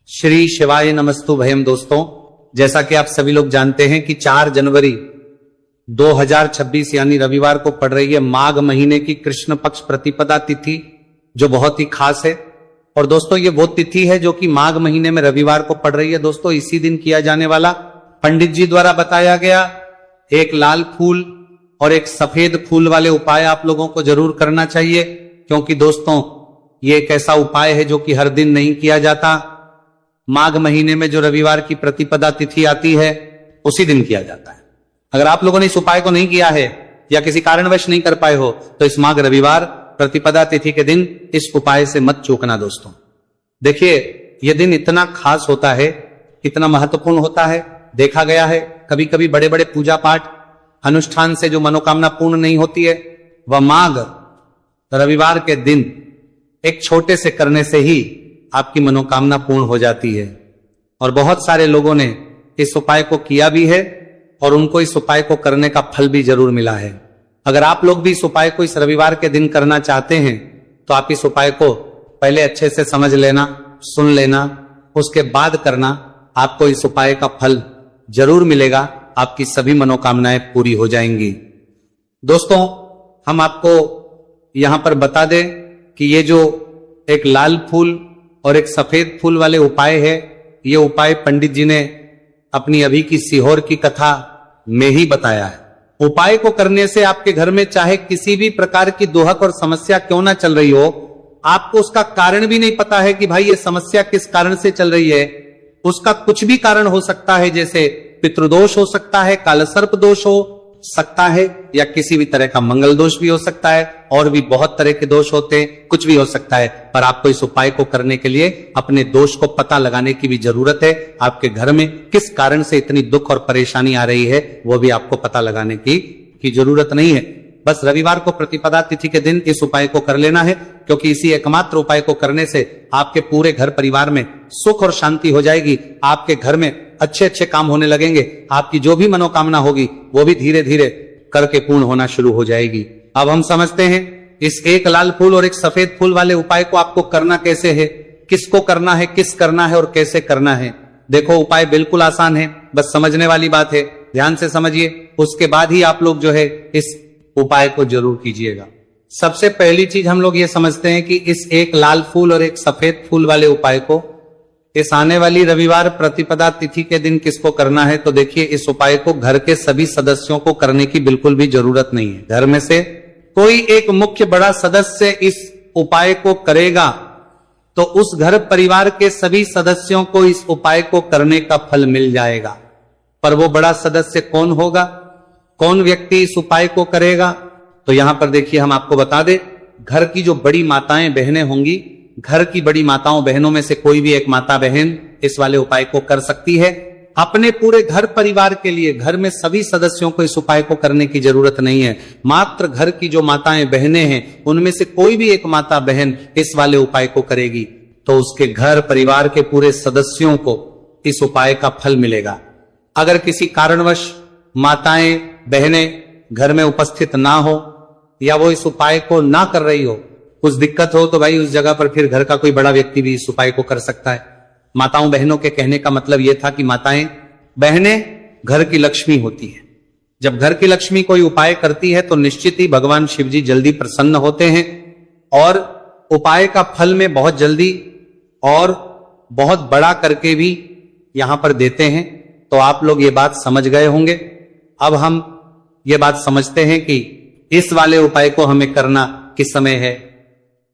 श्री शिवाय नमस्तु भयम। दोस्तों, जैसा कि आप सभी लोग जानते हैं कि 4 जनवरी 2026 यानी रविवार को पड़ रही है माघ महीने की कृष्ण पक्ष प्रतिपदा तिथि, जो बहुत ही खास है। और दोस्तों, ये वो तिथि है जो कि माघ महीने में रविवार को पड़ रही है। दोस्तों, इसी दिन किया जाने वाला पंडित जी द्वारा बताया गया एक लाल फूल और एक सफेद फूल वाले उपाय आप लोगों को जरूर करना चाहिए, क्योंकि दोस्तों ये एक ऐसा उपाय है जो कि हर दिन नहीं किया जाता। माघ महीने में जो रविवार की प्रतिपदा तिथि आती है उसी दिन किया जाता है। अगर आप लोगों ने इस उपाय को नहीं किया है या किसी कारणवश नहीं कर पाए हो तो इस माघ रविवार प्रतिपदा तिथि के दिन इस उपाय से मत चूकना। दोस्तों देखिए, यह दिन इतना खास होता है, इतना महत्वपूर्ण होता है। देखा गया है कभी कभी बड़े बड़े पूजा पाठ अनुष्ठान से जो मनोकामना पूर्ण नहीं होती है, वह माघ रविवार के दिन एक छोटे से करने से ही आपकी मनोकामना पूर्ण हो जाती है। और बहुत सारे लोगों ने इस उपाय को किया भी है और उनको इस उपाय को करने का फल भी जरूर मिला है। अगर आप लोग भी इस उपाय को इस रविवार के दिन करना चाहते हैं तो आप इस उपाय को पहले अच्छे से समझ लेना, सुन लेना, उसके बाद करना। आपको इस उपाय का फल जरूर मिलेगा, आपकी सभी मनोकामनाएं पूरी हो जाएंगी। दोस्तों, हम आपको यहां पर बता दें कि ये जो एक लाल फूल और एक सफेद फूल वाले उपाय है, ये उपाय पंडित जी ने अपनी अभी की सीहोर की कथा में ही बताया है। उपाय को करने से आपके घर में चाहे किसी भी प्रकार की दुहक और समस्या क्यों ना चल रही हो, आपको उसका कारण भी नहीं पता है कि भाई ये समस्या किस कारण से चल रही है। उसका कुछ भी कारण हो सकता है, जैसे पितृदोष हो सकता है, कालसर्प दोष हो सकता है, या किसी भी तरह का मंगल दोष भी हो सकता है, और भी बहुत तरह के दोष होते हैं, कुछ भी हो सकता है। पर आपको इस उपाय को करने के लिए अपने दोष को पता लगाने की भी जरूरत है। आपके घर में किस कारण से इतनी दुख और परेशानी आ रही है वो भी आपको पता लगाने की जरूरत नहीं है। बस रविवार को प्रतिपदा तिथि के दिन इस उपाय को कर लेना है, क्योंकि इसी एकमात्र उपाय को करने से आपके पूरे घर परिवार में सुख और शांति हो जाएगी। आपके घर में अच्छे अच्छे काम होने लगेंगे। आपकी जो भी मनोकामना होगी वो भी धीरे धीरे करके पूर्ण होना शुरू हो जाएगी। अब हम समझते हैं इस एक लाल फूल और एक सफेद फूल वाले उपाय को आपको करना कैसे है, किसको करना है, किस करना है और कैसे करना है। देखो, उपाय बिल्कुल आसान है, बस समझने वाली बात है। ध्यान से समझिए, उसके बाद ही आप लोग जो है इस उपाय को जरूर कीजिएगा। सबसे पहली चीज हम लोग ये समझते हैं कि इस एक लाल फूल और एक सफेद फूल वाले उपाय को इस आने वाली रविवार प्रतिपदा तिथि के दिन किसको करना है। तो देखिए, इस उपाय को घर के सभी सदस्यों को करने की बिल्कुल भी जरूरत नहीं है। घर में से कोई एक मुख्य बड़ा सदस्य इस उपाय को करेगा तो उस घर परिवार के सभी सदस्यों को इस उपाय को करने का फल मिल जाएगा। पर वो बड़ा सदस्य कौन होगा, कौन व्यक्ति इस उपाय को करेगा, तो यहां पर देखिए हम आपको बता दें, घर की जो बड़ी माताएं बहनें होंगी, घर की बड़ी माताओं बहनों में से कोई भी एक माता बहन इस वाले उपाय को कर सकती है। अपने पूरे घर परिवार के लिए घर में सभी सदस्यों को इस उपाय को करने की जरूरत नहीं है। मात्र घर की जो माताएं बहनें हैं उनमें से कोई भी एक माता बहन इस वाले उपाय को करेगी तो उसके घर परिवार के पूरे सदस्यों को इस उपाय का फल मिलेगा। अगर किसी कारणवश माताएं बहनें घर में उपस्थित ना हो या वो इस उपाय को ना कर रही हो, कुछ दिक्कत हो, तो भाई उस जगह पर फिर घर का कोई बड़ा व्यक्ति भी इस उपाय को कर सकता है। माताओं बहनों के कहने का मतलब यह था कि माताएं बहनें घर की लक्ष्मी होती है। जब घर की लक्ष्मी कोई उपाय करती है तो निश्चित ही भगवान शिव जी जल्दी प्रसन्न होते हैं और उपाय का फल में बहुत जल्दी और बहुत बड़ा करके भी यहां पर देते हैं। तो आप लोग ये बात समझ गए होंगे। अब हम ये बात समझते हैं कि इस वाले उपाय को हमें करना किस समय है।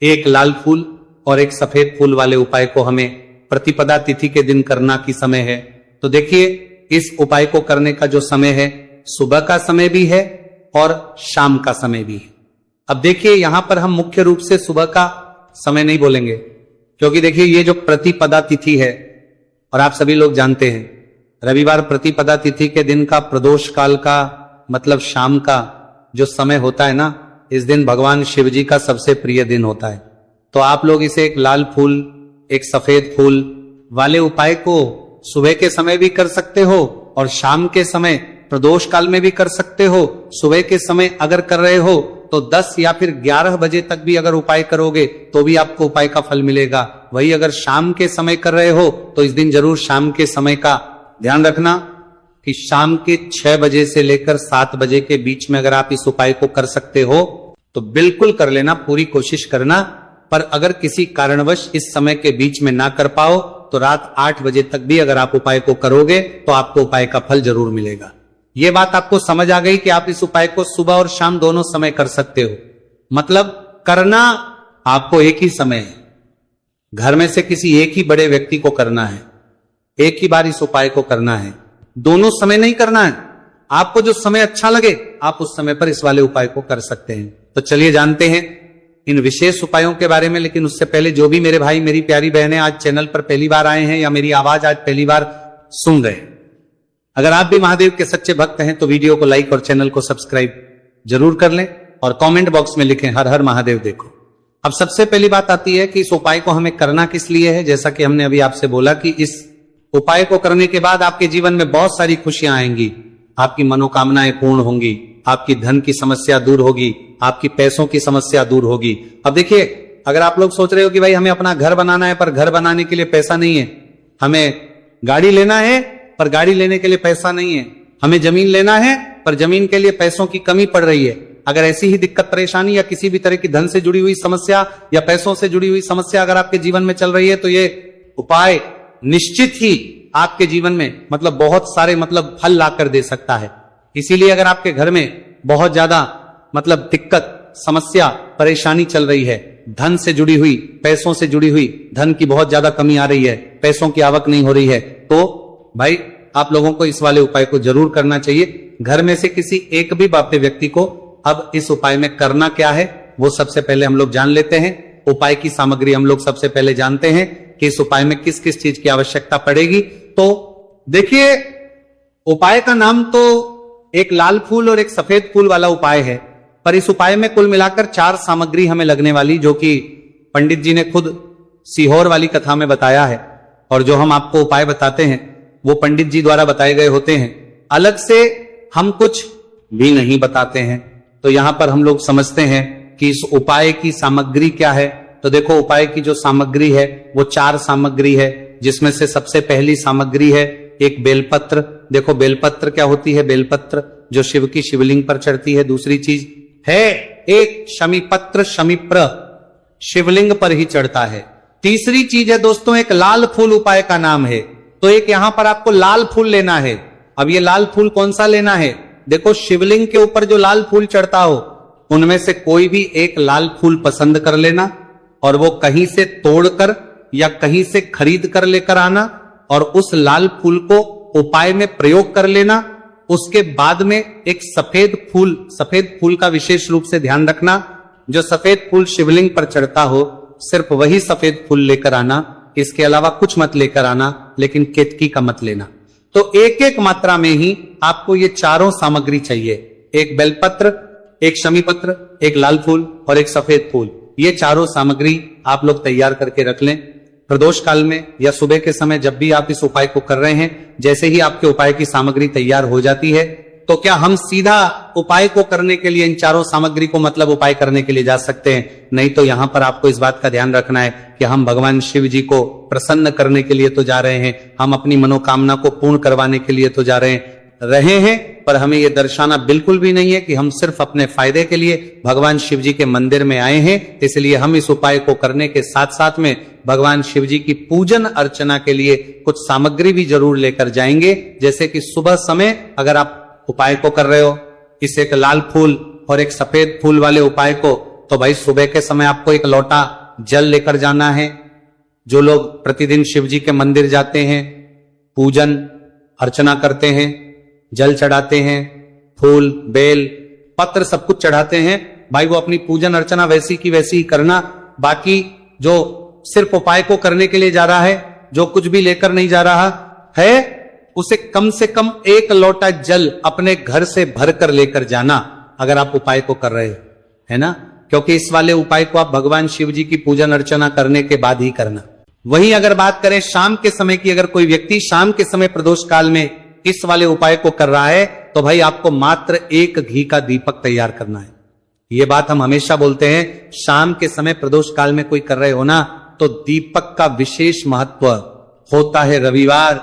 एक लाल फूल और एक सफेद फूल वाले उपाय को हमें प्रतिपदा तिथि के दिन करना की समय है। तो देखिए, इस उपाय को करने का जो समय है, सुबह का समय भी है और शाम का समय भी है। अब देखिए, यहां पर हम मुख्य रूप से सुबह का समय नहीं बोलेंगे, क्योंकि देखिए ये जो प्रतिपदा तिथि है, और आप सभी लोग जानते हैं रविवार प्रतिपदा तिथि के दिन का प्रदोष काल का मतलब शाम का जो समय होता है ना, इस दिन भगवान शिव जी का सबसे प्रिय दिन होता है। तो आप लोग इसे एक लाल फूल एक सफेद फूल वाले उपाय को सुबह के समय भी कर सकते हो और शाम के समय प्रदोष काल में भी कर सकते हो। सुबह के समय अगर कर रहे हो तो 10 या फिर 11 बजे तक भी अगर उपाय करोगे तो भी आपको उपाय का फल मिलेगा। वही अगर शाम के समय कर रहे हो तो इस दिन जरूर शाम के समय का ध्यान रखना कि शाम के 6 बजे से लेकर 7 बजे के बीच में अगर आप इस उपाय को कर सकते हो तो बिल्कुल कर लेना, पूरी कोशिश करना। पर अगर किसी कारणवश इस समय के बीच में ना कर पाओ तो रात 8 बजे तक भी अगर आप उपाय को करोगे तो आपको उपाय का फल जरूर मिलेगा। यह बात आपको समझ आ गई कि आप इस उपाय को सुबह और शाम दोनों समय कर सकते हो। मतलब करना आपको एक ही समय है, घर में से किसी एक ही बड़े व्यक्ति को करना है, एक ही बार इस उपाय को करना है, दोनों समय नहीं करना है। आपको जो समय अच्छा लगे आप उस समय पर इस वाले उपाय को कर सकते हैं। तो चलिए जानते हैं इन विशेष उपायों के बारे में। लेकिन उससे पहले जो भी मेरे भाई मेरी प्यारी बहनें आज चैनल पर पहली बार आए हैं या मेरी आवाज आज पहली बार सुन रहे हैं, अगर आप भी महादेव के सच्चे भक्त हैं तो वीडियो को लाइक और चैनल को सब्सक्राइब जरूर कर लें और कमेंट बॉक्स में लिखें हर हर महादेव देखो। अब सबसे पहली बात आती है कि इस उपाय को हमें करना किस लिए है। जैसा कि हमने अभी आपसे बोला कि इस उपाय को करने के बाद आपके जीवन में बहुत सारी खुशियां आएंगी, आपकी मनोकामनाएं पूर्ण होंगी, आपकी धन की समस्या दूर होगी, आपकी पैसों की समस्या दूर होगी। अब देखिए, अगर आप लोग सोच रहे हो कि भाई हमें अपना घर बनाना है पर घर बनाने के लिए पैसा नहीं है, हमें गाड़ी लेना है पर गाड़ी लेने के लिए पैसा नहीं है, हमें जमीन लेना है पर जमीन के लिए पैसों की कमी पड़ रही है, अगर ऐसी ही दिक्कत परेशानी या किसी भी तरह की धन से जुड़ी हुई समस्या या पैसों से जुड़ी हुई समस्या अगर आपके जीवन में चल रही है तो ये उपाय निश्चित ही आपके जीवन में मतलब बहुत सारे मतलब फल लाकर दे सकता है। इसीलिए अगर आपके घर में बहुत ज्यादा मतलब दिक्कत समस्या परेशानी चल रही है, धन से जुड़ी हुई पैसों से जुड़ी हुई धन की बहुत ज्यादा कमी आ रही है, पैसों की आवक नहीं हो रही है, तो भाई आप लोगों को इस वाले उपाय को जरूर करना चाहिए। घर में से किसी एक भी बापे व्यक्ति को अब इस उपाय में करना क्या है वो सबसे पहले हम लोग जान लेते हैं। उपाय की सामग्री हम लोग सबसे पहले जानते हैं कि इस उपाय में किस किस चीज की आवश्यकता पड़ेगी। तो देखिए, उपाय का नाम तो एक लाल फूल और एक सफेद फूल वाला उपाय है, पर इस उपाय में कुल मिलाकर 4 सामग्री हमें लगने वाली, जो कि पंडित जी ने खुद सीहोर वाली कथा में बताया है। और जो हम आपको उपाय बताते हैं वो पंडित जी द्वारा बताए गए होते हैं, अलग से हम कुछ भी नहीं बताते हैं। तो यहां पर हम लोग समझते हैं कि इस उपाय की सामग्री क्या है। तो देखो, उपाय की जो सामग्री है वो 4 सामग्री है, जिसमें से सबसे पहली सामग्री है एक बेलपत्र। देखो बेलपत्र क्या होती है, बेलपत्र जो शिव की शिवलिंग पर चढ़ती है। दूसरी चीज है एक शमीपत्र, शमीप्र शिवलिंग पर ही चढ़ता है। तीसरी चीज है दोस्तों एक लाल फूल, उपाय का नाम है। तो एक यहां पर आपको लाल फूल लेना है। अब ये लाल फूल कौन सा लेना है, देखो शिवलिंग के ऊपर जो लाल फूल चढ़ता हो उनमें से कोई भी एक लाल फूल पसंद कर लेना और वो कहीं से तोड़कर या कहीं से खरीद कर लेकर आना और उस लाल फूल को उपाय में प्रयोग कर लेना। उसके बाद में एक सफेद फूल का विशेष रूप से ध्यान रखना, जो सफेद फूल शिवलिंग पर चढ़ता हो सिर्फ वही सफेद फूल लेकर आना, इसके अलावा कुछ मत लेकर आना, लेकिन केतकी का मत लेना। तो एक एक मात्रा में ही आपको ये चारों सामग्री चाहिए, एक बेलपत्र, एक शमीपत्र, एक लाल फूल और एक सफेद फूल। ये चारों सामग्री आप लोग तैयार करके रख लें। प्रदोष काल में या सुबह के समय जब भी आप इस उपाय को कर रहे हैं, जैसे ही आपके उपाय की सामग्री तैयार हो जाती है तो क्या हम सीधा उपाय को करने के लिए इन चारों सामग्री को मतलब उपाय करने के लिए जा सकते हैं? नहीं, तो यहां पर आपको इस बात का ध्यान रखना है कि हम भगवान शिव जी को प्रसन्न करने के लिए तो जा रहे हैं, हम अपनी मनोकामना को पूर्ण करवाने के लिए तो जा रहे हैं, पर हमें यह दर्शाना बिल्कुल भी नहीं है कि हम सिर्फ अपने फायदे के लिए भगवान शिव जी के मंदिर में आए हैं। इसलिए हम इस उपाय को करने के साथ साथ में भगवान शिव जी की पूजन अर्चना के लिए कुछ सामग्री भी जरूर लेकर जाएंगे। जैसे कि सुबह समय अगर आप उपाय को कर रहे हो, इस एक लाल फूल और एक सफेद फूल वाले उपाय को, तो भाई सुबह के समय आपको एक लोटा जल लेकर जाना है। जो लोग प्रतिदिन शिव जी के मंदिर जाते हैं, पूजन अर्चना करते हैं, जल चढ़ाते हैं, फूल बेल पत्र सब कुछ चढ़ाते हैं, भाई वो अपनी पूजन अर्चना वैसी की वैसी ही करना। बाकी जो सिर्फ उपाय को करने के लिए जा रहा है, जो कुछ भी लेकर नहीं जा रहा है, उसे कम से कम 1 लोटा जल अपने घर से भर कर लेकर जाना अगर आप उपाय को कर रहे हो, है ना। क्योंकि इस वाले उपाय को आप भगवान शिव जी की पूजन अर्चना करने के बाद ही करना। वहीं अगर बात करें शाम के समय की, अगर कोई व्यक्ति शाम के समय प्रदोष काल में इस वाले उपाय को कर रहा है तो भाई आपको मात्र 1 घी का दीपक तैयार करना है। ये बात हम हमेशा बोलते हैं, शाम के समय प्रदोष काल में कोई कर रहे हो ना, तो दीपक का विशेष महत्व होता है। रविवार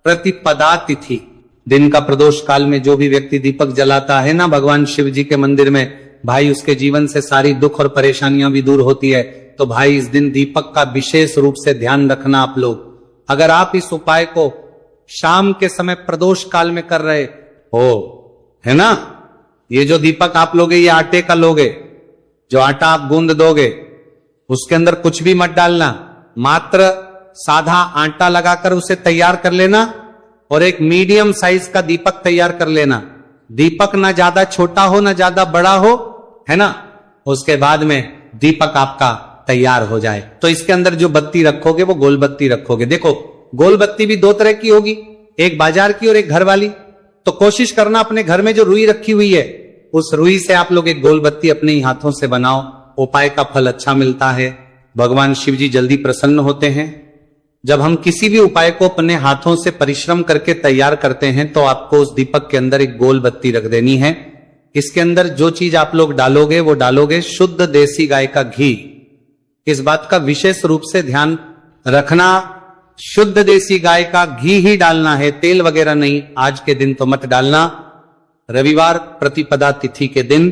प्रतिपदा तिथि, दिन का प्रदोष काल में जो भी व्यक्ति दीपक जलाता है ना भगवान शिव जी के मंदिर में, भाई उसके जीवन से सारी दुख और परेशानियां भी दूर होती है। तो भाई इस दिन दीपक का विशेष रूप से ध्यान रखना आप लोग। अगर आप इस उपाय को शाम के समय प्रदोष काल में कर रहे हो, है ना, ये जो दीपक आप लोगे ये आटे का लोगे, जो आटा आप गूंद दोगे उसके अंदर कुछ भी मत डालना, मात्र साधा आटा लगाकर उसे तैयार कर लेना और एक मीडियम साइज का दीपक तैयार कर लेना। दीपक ना ज्यादा छोटा हो ना ज्यादा बड़ा हो, है ना। उसके बाद में दीपक आपका तैयार हो जाए तो इसके अंदर जो बत्ती रखोगे वो गोल बत्ती रखोगे। देखो गोल बत्ती भी दो तरह की होगी, एक बाजार की और एक घर वाली। तो कोशिश करना अपने घर में जो रुई रखी हुई है उस रुई से आप लोग एक गोल बत्ती अपने ही हाथों से बनाओ। उपाय का फल अच्छा मिलता है, भगवान शिव जी जल्दी प्रसन्न होते हैं। जब हम किसी भी उपाय को अपने हाथों से परिश्रम करके तैयार करते हैं तो आपको उस दीपक के अंदर एक गोल बत्ती रख देनी है। इसके अंदर जो चीज आप लोग डालोगे वो डालोगे शुद्ध देसी गाय का घी। इस बात का विशेष रूप से ध्यान रखना, शुद्ध देसी गाय का घी ही डालना है, तेल वगैरह नहीं। आज के दिन तो मत डालना, रविवार प्रतिपदा तिथि के दिन,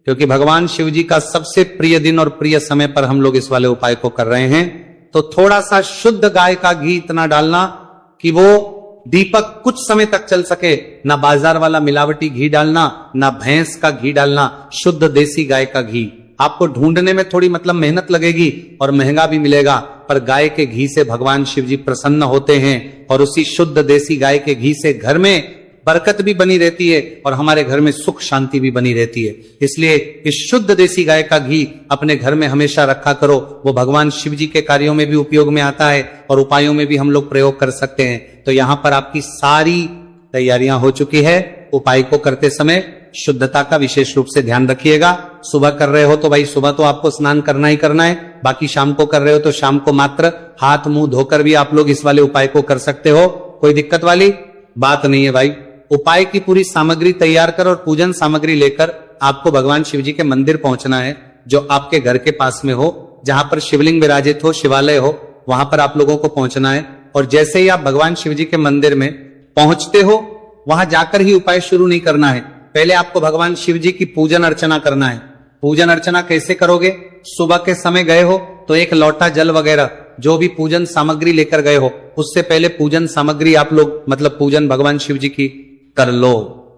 क्योंकि भगवान शिव जी का सबसे प्रिय दिन और प्रिय समय पर हम लोग इस वाले उपाय को कर रहे हैं। तो थोड़ा सा शुद्ध गाय का घी इतना डालना कि वो दीपक कुछ समय तक चल सके। ना बाजार वाला मिलावटी घी डालना, ना भैंस का घी डालना, शुद्ध देसी गाय का घी। आपको ढूंढने में थोड़ी मतलब मेहनत लगेगी और महंगा भी मिलेगा, पर गाय के घी से भगवान शिव जी प्रसन्न होते हैं और उसी शुद्ध देसी गाय के घी से घर में बरकत भी बनी रहती है और हमारे घर में सुख शांति भी बनी रहती है। इसलिए इस शुद्ध देसी गाय का घी अपने घर में हमेशा रखा करो। वो भगवान शिव जी के कार्यों में भी उपयोग में आता है और उपायों में भी हम लोग प्रयोग कर सकते हैं। तो यहां पर आपकी सारी तैयारियां हो चुकी है। उपाय को करते समय शुद्धता का विशेष रूप से ध्यान रखिएगा। सुबह कर रहे हो तो भाई सुबह तो आपको स्नान करना ही करना है, बाकी शाम को कर रहे हो तो शाम को मात्र हाथ मुंह धोकर भी आप लोग इस वाले उपाय को कर सकते हो, कोई दिक्कत वाली बात नहीं है भाई। उपाय की पूरी सामग्री तैयार कर और पूजन सामग्री लेकर आपको भगवान शिव जी के मंदिर पहुंचना है, जो आपके घर के पास में हो, जहां पर शिवलिंग विराजित हो, शिवालय हो, वहां पर आप लोगों को पहुंचना है। और जैसे ही आप भगवान शिव जी के मंदिर में पहुंचते हो वहां जाकर ही उपाय शुरू नहीं करना है। पहले आपको भगवान शिव जी की पूजन अर्चना करना है। पूजन अर्चना कैसे करोगे? सुबह के समय गए हो तो एक लोटा जल वगैरह जो भी पूजन सामग्री लेकर गए हो, उससे पहले पूजन सामग्री आप लोग मतलब पूजन भगवान शिव जी की कर लो।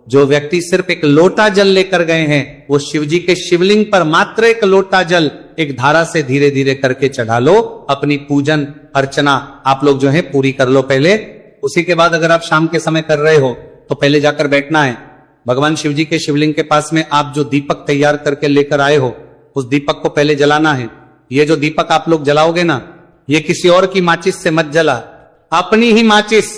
जो व्यक्ति सिर्फ एक लोटा जल लेकर गए हैं वो शिव जी के शिवलिंग पर मात्र एक लोटा जल एक धारा से धीरे धीरे करके चढ़ा लो। अपनी पूजन अर्चना आप लोग जो है पूरी कर लो पहले। उसी के बाद अगर आप शाम के समय कर रहे हो तो पहले जाकर बैठना है भगवान शिव जी के शिवलिंग के पास में। आप जो दीपक तैयार करके लेकर आए हो उस दीपक को पहले जलाना है। ये जो दीपक आप लोग जलाओगे ना, ये किसी और की माचिस से मत जला, अपनी ही माचिस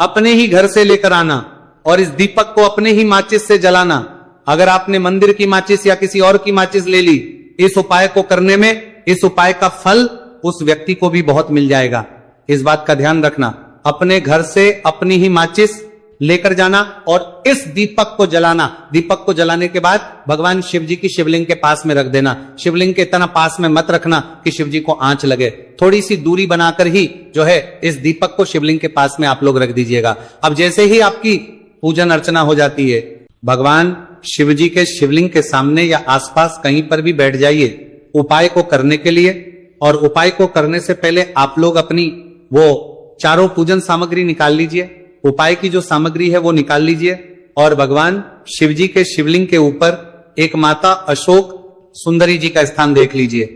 अपने ही घर से लेकर आना और इस दीपक को अपने ही माचिस से जलाना। अगर आपने मंदिर की माचिस या किसी और की माचिस ले ली, इस उपाय को करने में इस उपाय का फल उस व्यक्ति को भी बहुत मिल जाएगा। इस बात का ध्यान रखना, अपने घर से अपनी ही माचिस लेकर जाना और इस दीपक को जलाना। दीपक को जलाने के बाद भगवान शिव जी की शिवलिंग के पास में रख देना। शिवलिंग के इतना पास में मत रखना कि शिव जी को आंच लगे, थोड़ी सी दूरी बनाकर ही जो है इस दीपक को शिवलिंग के पास में आप लोग रख दीजिएगा। अब जैसे ही आपकी पूजन अर्चना हो जाती है, भगवान शिव जी के शिवलिंग के सामने या आसपास कहीं पर भी बैठ जाइए उपाय को करने के लिए। और उपाय को करने से पहले आप लोग अपनी वो चारों पूजन सामग्री निकाल लीजिए। उपाय की जो सामग्री है वो निकाल लीजिए और भगवान शिव जी के शिवलिंग के ऊपर एक माता अशोक सुंदरी जी का स्थान देख लीजिए।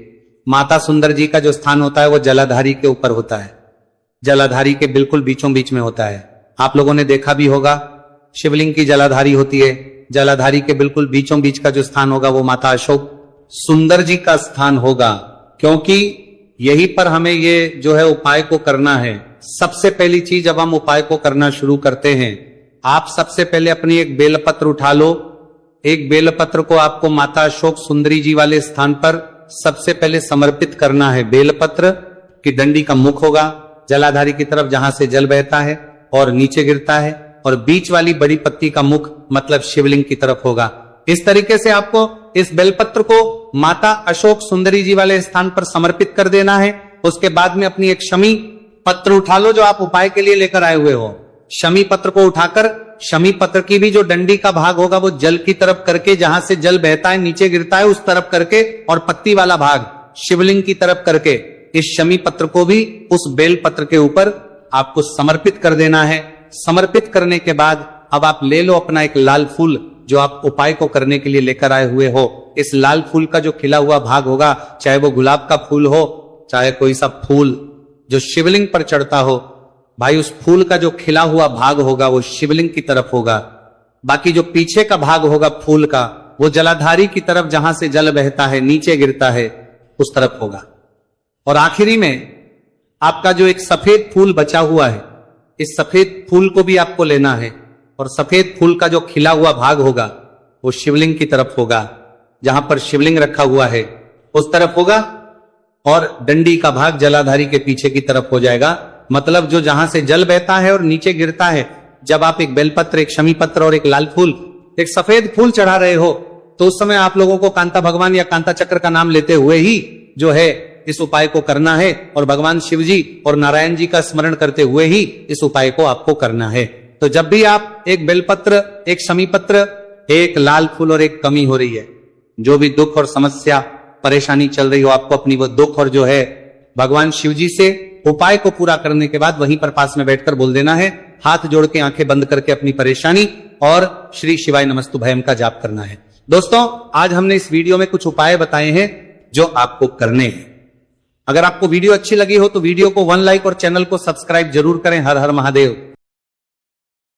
माता सुंदर जी का जो स्थान होता है वो जलाधारी के ऊपर होता है, जलाधारी के बिल्कुल बीचों बीच में होता है। आप लोगों ने देखा भी होगा शिवलिंग की जलाधारी होती है, जलाधारी के बिल्कुल बीचों बीच का जो स्थान होगा वो माता अशोक सुंदर जी का स्थान होगा, क्योंकि यहीं पर हमें ये जो है उपाय को करना है। सबसे पहली चीज जब हम उपाय को करना शुरू करते हैं, आप सबसे पहले अपनी एक बेलपत्र उठा लो। एक बेलपत्र को आपको माता अशोक सुंदरी जी वाले स्थान पर सबसे पहले समर्पित करना है। बेलपत्र की डंडी का मुख होगा जलाधारी की तरफ जहां से जल बहता है और नीचे गिरता है, और बीच वाली बड़ी पत्ती का मुख मतलब शिवलिंग की तरफ होगा। इस तरीके से आपको इस बेलपत्र को माता अशोक सुंदरी जी वाले स्थान पर समर्पित कर देना है। उसके बाद में अपनी एक शमी पत्र उठा लो जो आप उपाय के लिए लेकर आए हुए हो। शमी पत्र को उठाकर शमी पत्र की भी जो डंडी का भाग होगा वो जल की तरफ करके, जहां से जल बहता है नीचे गिरता है उस तरफ करके, और पत्ती वाला भाग शिवलिंग की तरफ करके इस शमी पत्र को भी उस बेल पत्र के ऊपर आपको समर्पित कर देना है। समर्पित करने के बाद अब आप ले लो अपना एक लाल फूल जो आप उपाय को करने के लिए लेकर आए हुए हो। इस लाल फूल का जो खिला हुआ भाग होगा, चाहे वो गुलाब का फूल हो, चाहे कोई सा फूल जो शिवलिंग पर चढ़ता हो, भाई उस फूल का जो खिला हुआ भाग होगा वो शिवलिंग की तरफ होगा। बाकी जो पीछे का भाग होगा फूल का, वो जलाधारी की तरफ जहां से जल बहता है नीचे गिरता है उस तरफ होगा। और आखिरी में आपका जो एक सफेद फूल बचा हुआ है, इस सफेद फूल को भी आपको लेना है, और सफेद फूल का जो खिला हुआ भाग होगा वो शिवलिंग की तरफ होगा, जहां पर शिवलिंग रखा हुआ है उस तरफ होगा, और डंडी का भाग जलाधारी के पीछे की तरफ हो जाएगा। मतलब जो जहां से जल बहता है और नीचे गिरता है, जब आप एक बेलपत्र, एक शमी पत्र और एक लाल फूल, एक सफेद फूल चढ़ा रहे हो, तो उस समय आप लोगों को कांता भगवान या कांता चक्र का नाम लेते हुए ही जो है इस उपाय को करना है, और भगवान शिव जी और नारायण जी का स्मरण करते हुए ही इस उपाय को आपको करना है। तो जब भी आप एक बेलपत्र, एक शमी पत्र, एक लाल फूल और एक कमी हो रही है, जो भी दुख और समस्या परेशानी चल रही हो, आपको अपनी वो दुख और जो है भगवान शिव जी से उपाय को पूरा करने के बाद वहीं पर पास में बैठकर बोल देना है, हाथ जोड़ के आंखें बंद करके अपनी परेशानी और श्री शिवाय नमस्तुभयम का जाप करना है। दोस्तों, आज हमने इस वीडियो में कुछ उपाय बताए हैं जो आपको करने हैं। अगर आपको वीडियो अच्छी लगी हो तो वीडियो को 1 लाइक और चैनल को सब्सक्राइब जरूर करें। हर हर महादेव।